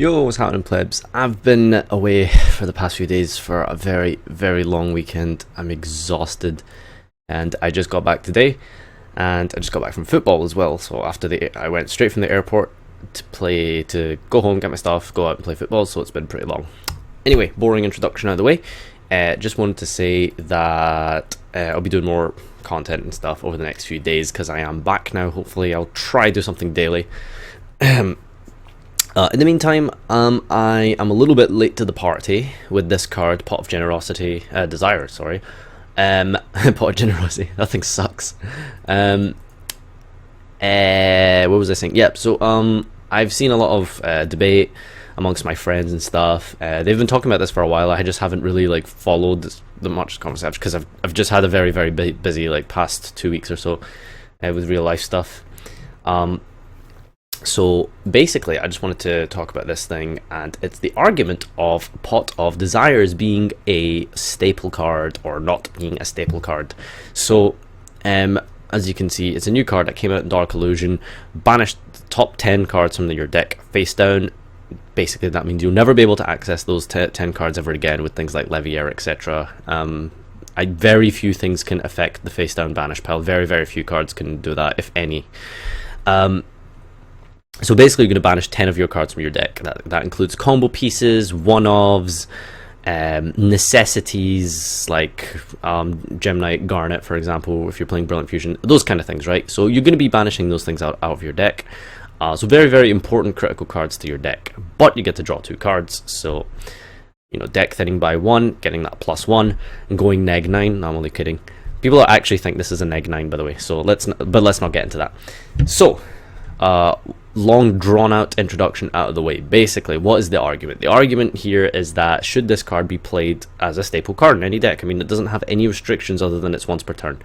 Yo, what's happening, plebs? I've been away for the past few days for a very, very long weekend. I'm exhausted, and I just got back today, and I just got back from football as well. So I went straight from the airport to go home, get my stuff, go out and play football. So it's been pretty long. Anyway, boring introduction out of the way. Just wanted to say that I'll be doing more content and stuff over the next few days because I am back now. Hopefully, I'll try to do something daily. In the meantime, I am a little bit late to the party with this card, Pot of Generosity, Desire, sorry. Pot of Generosity, that thing sucks. What was I saying? Yep, so I've seen a lot of debate amongst my friends and stuff. They've been talking about this for a while. I just haven't really followed the much conversation because I've just had a very, very busy past 2 weeks or so with real life stuff. So basically, I just wanted to talk about this thing, and it's the argument of Pot of Desires being a staple card or not being a staple card. So, as you can see, it's a new card that came out in Dark Illusion. Banish the top 10 cards from your deck face down. Basically, that means you'll never be able to access those 10 cards ever again with things like Levier, etc. Very few things can affect the face down banish pile. Very, very few cards can do that, if any. So basically, you're going to banish 10 of your cards from your deck. That includes combo pieces, one-offs, necessities like Gemnite, Garnet, for example, if you're playing Brilliant Fusion, those kind of things, right? So you're going to be banishing those things out of your deck. So very, very important critical cards to your deck. But you get to draw 2 cards, so deck thinning by 1, getting that +1, and going -9. No, I'm only kidding. People actually think this is a -9, by the way. So let's not get into that. So. Long drawn out introduction out of the way. Basically, what is the argument? The argument here is that should this card be played as a staple card in any deck? I mean, it doesn't have any restrictions other than it's once per turn.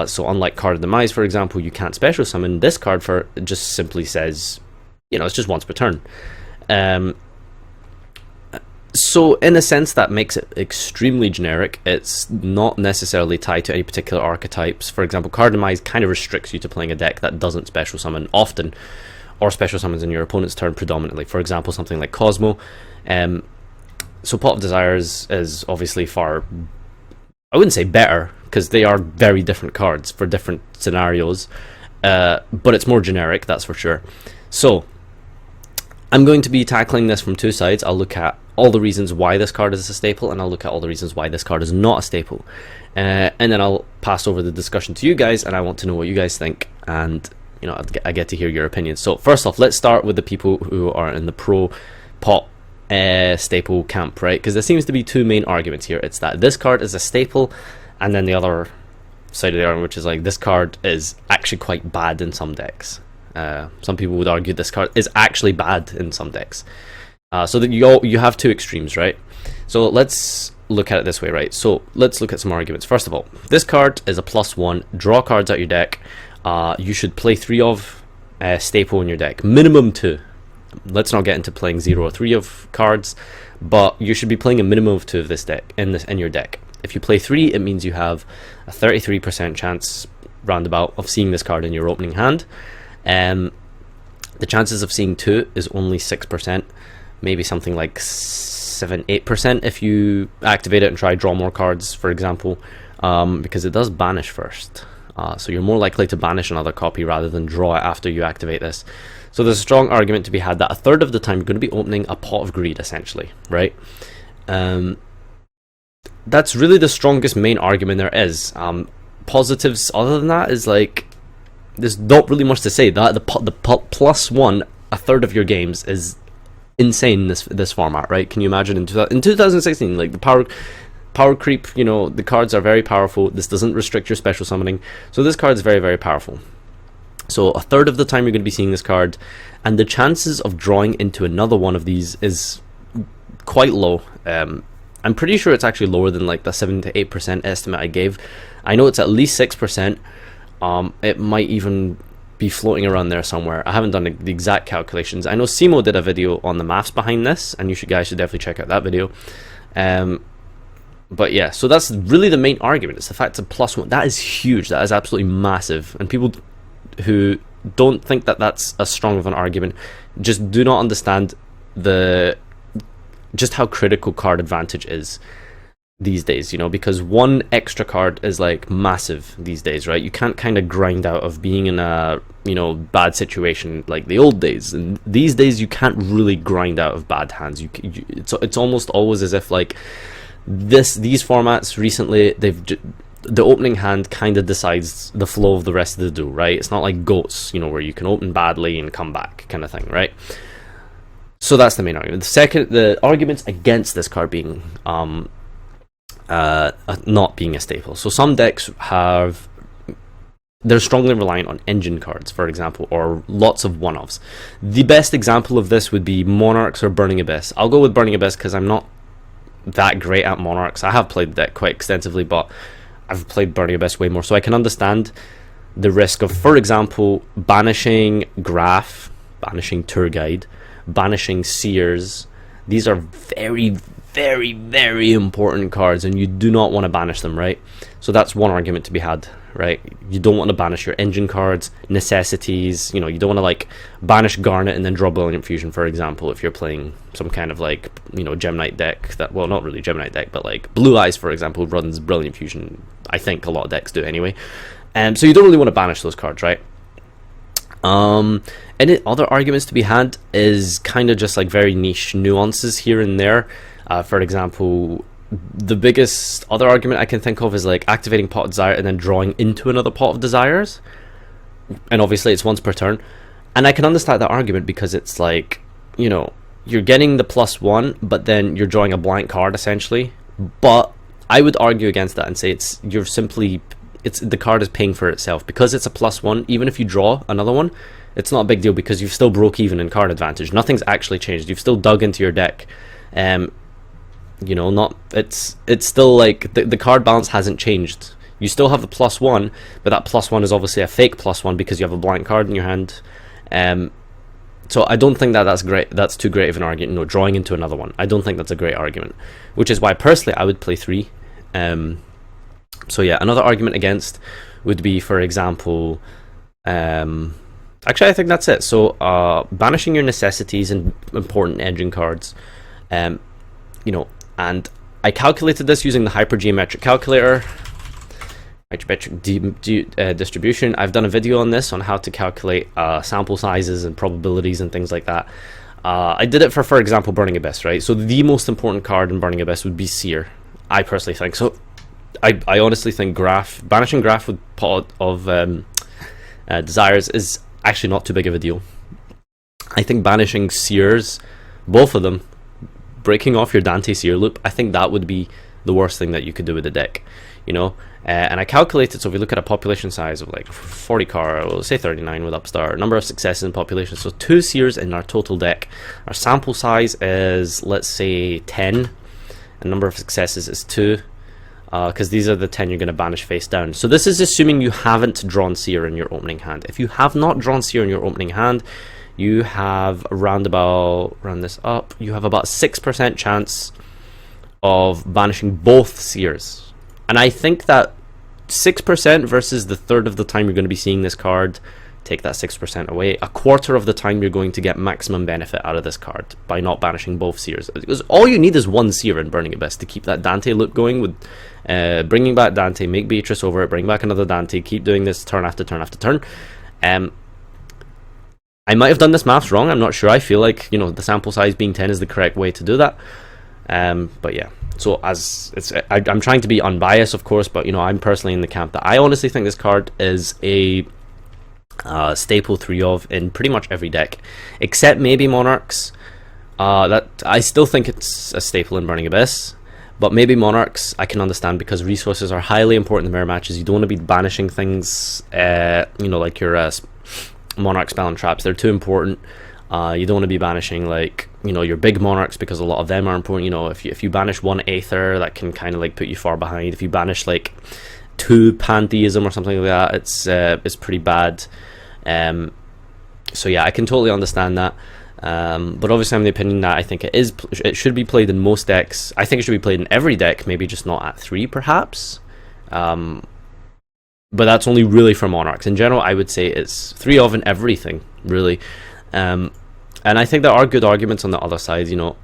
So unlike Card of Demise, for example, you can't special summon. This card it just simply says, it's just once per turn. So in a sense, that makes it extremely generic. It's not necessarily tied to any particular archetypes. For example, Card of Demise kind of restricts you to playing a deck that doesn't special summon often, or special summons in your opponent's turn predominantly. For example, something like Cosmo. So Pot of Desires is obviously far, I wouldn't say better, because they are very different cards for different scenarios, but it's more generic, that's for sure. So I'm going to be tackling this from 2 sides. I'll look at all the reasons why this card is a staple, and I'll look at all the reasons why this card is not a staple. And then I'll pass over the discussion to you guys, and I want to know what you guys think, and I get to hear your opinions. So first off, let's start with the people who are in the pro pot staple camp, right? Because there seems to be 2 main arguments here. It's that this card is a staple, and then the other side of the argument, which is this card is actually quite bad in some decks. Some people would argue this card is actually bad in some decks. So that you have 2 extremes, right? So let's look at it this way, right? So let's look at some arguments. First of all, this card is a +1. Draw cards out your deck. You should play 3 of staple in your deck, minimum 2. Let's not get into playing 0 or 3 of cards, but you should be playing a minimum of 2 of this deck in your deck. If you play 3, it means you have a 33% chance roundabout of seeing this card in your opening hand. The chances of seeing 2 is only 6%, maybe something like 7-8% if you activate it and try to draw more cards, for example, because it does banish first. So you're more likely to banish another copy rather than draw it after you activate this. So there's a strong argument to be had that a third of the time you're going to be opening a Pot of Greed, essentially, right? That's really the strongest main argument there is. Positives other than that is there's not really much to say. That the +1 a third of your games is insane in this format, right? Can you imagine in 2016, the power creep, the cards are very powerful. This doesn't restrict your special summoning, so this card is very, very powerful. So a third of the time you're going to be seeing this card, and the chances of drawing into another one of these is quite low. I'm pretty sure it's actually lower than the 7 to 8% estimate I gave. I know it's at least 6%. It might even be floating around there somewhere. I haven't done the exact calculations. I know Simo did a video on the maths behind this, and you guys should definitely check out that video. But yeah, so that's really the main argument. It's the fact it's a +1. That is huge. That is absolutely massive. And people who don't think that that's as strong of an argument just do not understand the just how critical card advantage is these days, you know, because one extra card is like massive these days, right? You can't kind of grind out of being in a, you know, bad situation like the old days, and these days you can't really grind out of bad hands. It's almost always as if like these formats recently, the opening hand kind of decides the flow of the rest of the duel, right? It's not like goats, you know, where you can open badly and come back kind of thing, right? So that's the main argument. The arguments against this card being not being a staple. So some decks they're strongly reliant on engine cards, for example, or lots of one-offs. The best example of this would be Monarchs or Burning Abyss. I'll go with Burning Abyss because I'm not that great at Monarchs. I have played the deck quite extensively, but I've played Burning Abyss way more, so I can understand the risk of, for example, banishing Graph, banishing Tour Guide, banishing Seers. These are very, very, very important cards, and you do not want to banish them, right? So that's one argument to be had, right? You don't want to banish your engine cards, necessities, you know, you don't want to like banish Garnet and then draw Brilliant Fusion, for example, if you're playing some kind of like, you know, Gem Knight deck that, well, not really Gem Knight deck, but like Blue Eyes, for example, runs Brilliant Fusion. I think a lot of decks do anyway. So you don't really want to banish those cards, right? Any other arguments to be had is kind of just like very niche nuances here and there. For example, the biggest other argument I can think of is like activating Pot of Desire and then drawing into another Pot of Desires. And obviously it's once per turn. And I can understand that argument because it's like, you know, you're getting the +1, but then you're drawing a blank card essentially. But I would argue against that and say the card is paying for itself because it's a +1. Even if you draw another one, it's not a big deal because you've still broke even in card advantage. Nothing's actually changed. You've still dug into your deck. You know, it's still like the card balance hasn't changed. You still have the +1, but that +1 is obviously a fake +1 because you have a blank card in your hand. So I don't think that's great. That's too great of an argument. No, drawing into another one, I don't think that's a great argument. Which is why personally I would play 3. So yeah, another argument against would be, for example, actually I think that's it. So banishing your necessities and important engine cards, you know, and I calculated this using the hypergeometric calculator, distribution. I've done a video on this on how to calculate sample sizes and probabilities and things like that. I did it for example, Burning Abyss, right? So the most important card in Burning Abyss would be Seer, I personally think. So I honestly think banishing Graph with Pot of Desires is actually not too big of a deal. I think banishing Seers, both of them, breaking off your Dante Seer loop, I think that would be the worst thing that you could do with the deck, you know. And I calculated, so if we look at a population size of like 40 car, we'll say 39 with Upstart, number of successes in population, so 2 Seers in our total deck. Our sample size is, let's say, 10, and number of successes is 2, because these are the 10 you're going to banish face down. So this is assuming you haven't drawn Seer in your opening hand. If you have not drawn Seer in your opening hand, you have round this up, you have about 6% chance of banishing both Seers. And I think that 6% versus the third of the time you're going to be seeing this card, take that 6% away, a quarter of the time you're going to get maximum benefit out of this card by not banishing both Seers. Because all you need is one Seer in Burning Abyss to keep that Dante loop going with bringing back Dante, make Beatrice over it, bring back another Dante, keep doing this turn after turn after turn. I might have done this maths wrong, I'm not sure. I feel like, you know, the sample size being 10 is the correct way to do that. But yeah, so I'm trying to be unbiased, of course, but you know, I'm personally in the camp that I honestly think this card is a staple 3 of in pretty much every deck, except maybe Monarchs. That I still think it's a staple in Burning Abyss, but maybe Monarchs I can understand because resources are highly important in mirror matches. You don't want to be banishing things, you know, like your Monarch spell and traps. They're too important. You don't want to be banishing, like, you know, your big Monarchs because a lot of them are important. You know, if you banish one Aether, that can kind of like put you far behind. If you banish like 2 Pantheism or something like that, it's pretty bad. So yeah, I can totally understand that. But obviously I'm of the opinion that I think it should be played in most decks. I think it should be played in every deck, maybe just not at 3 perhaps. But that's only really for Monarchs. In general, I would say it's 3 of in everything, really. And I think there are good arguments on the other side, you know.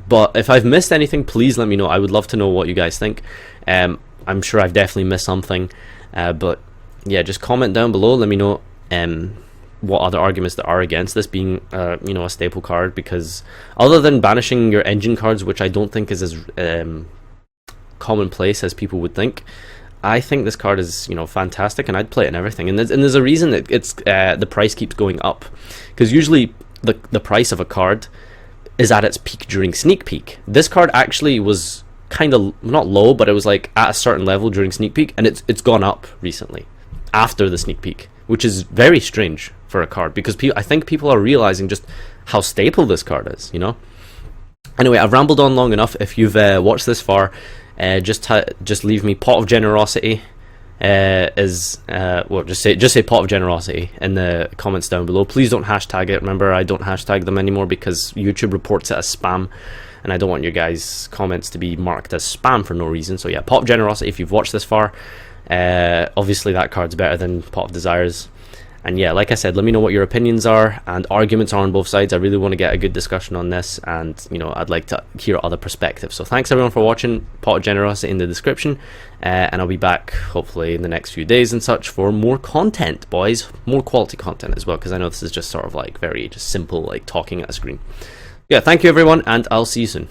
But if I've missed anything, please let me know. I would love to know what you guys think. I'm sure I've definitely missed something, but yeah, just comment down below. Let me know what other arguments there are against this being, you know, a staple card. Because other than banishing your engine cards, which I don't think is as commonplace as people would think, I think this card is, you know, fantastic, and I'd play it and everything. And there's a reason that it's the price keeps going up, because usually the price of a card is at its peak during sneak peek. This card actually was kind of not low, but it was like at a certain level during sneak peek, and it's gone up recently after the sneak peek, which is very strange for a card, because I think people are realizing just how staple this card is, you know. Anyway, I've rambled on long enough. If you've watched this far, just leave me pot of generosity. Well, just say pot of generosity in the comments down below. Please don't hashtag it. Remember, I don't hashtag them anymore because YouTube reports it as spam, and I don't want your guys' comments to be marked as spam for no reason. So yeah, pot of generosity if you've watched this far. Obviously that card's better than pot of desires. And yeah, like I said, let me know what your opinions are and arguments are on both sides. I really want to get a good discussion on this, and you know, I'd like to hear other perspectives. So thanks everyone for watching. Pot of generosity in the description, and I'll be back hopefully in the next few days and such for more content, boys, more quality content as well, because I know this is just sort of like very just simple, like talking at a screen. Yeah, thank you everyone, and I'll see you soon.